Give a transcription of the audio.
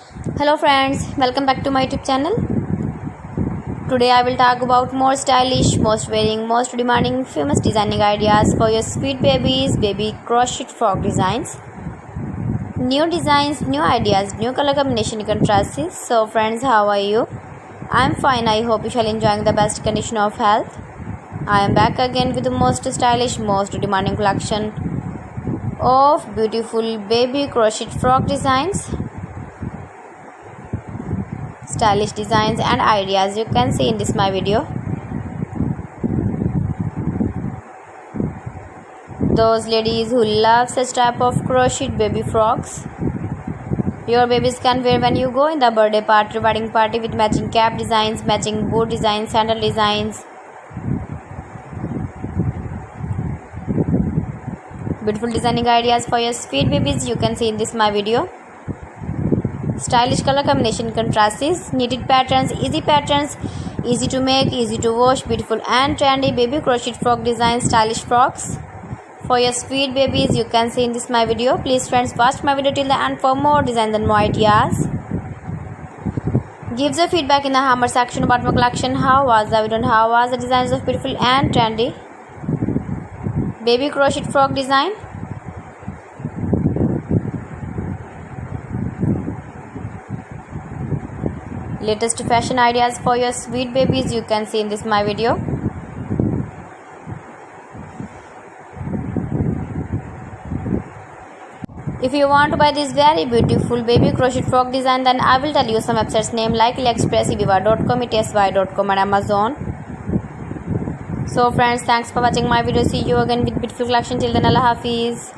Hello friends, welcome back to my YouTube channel. Today I will talk about more stylish, most wearing, most demanding, famous designing ideas for your sweet babies, baby crochet frog designs. New designs, new ideas, new color combination contrasts. So friends, how are you? I am fine. I hope you shall enjoying the best condition of health. I am back again with the most stylish, most demanding collection of beautiful baby crochet frog designs. Stylish designs and ideas you can see in this my video. Those ladies who love such type of crocheted baby frogs, your babies can wear when you go in the birthday party, wedding party, with matching cap designs, matching boot designs, sandal designs. Beautiful designing ideas for your sweet babies you can see in this my video. Stylish color combination contrasts, knitted patterns, easy to make, easy to wash, beautiful and trendy baby crochet frog designs, stylish frocks for your sweet babies you can see in this my video. Please friends, watch my video till the end for more designs and more ideas. Give the feedback in the hammer section about my collection. How was the video and how was the designs of beautiful and trendy baby crochet frog design? Latest fashion ideas for your sweet babies you can see in this my video. If you want to buy this very beautiful baby crochet frog design, then I will tell you some websites name like AliExpress, eviva.com, etsy.com and Amazon. So friends, thanks for watching my video. See you again with beautiful collection. Till then, Allah Hafiz.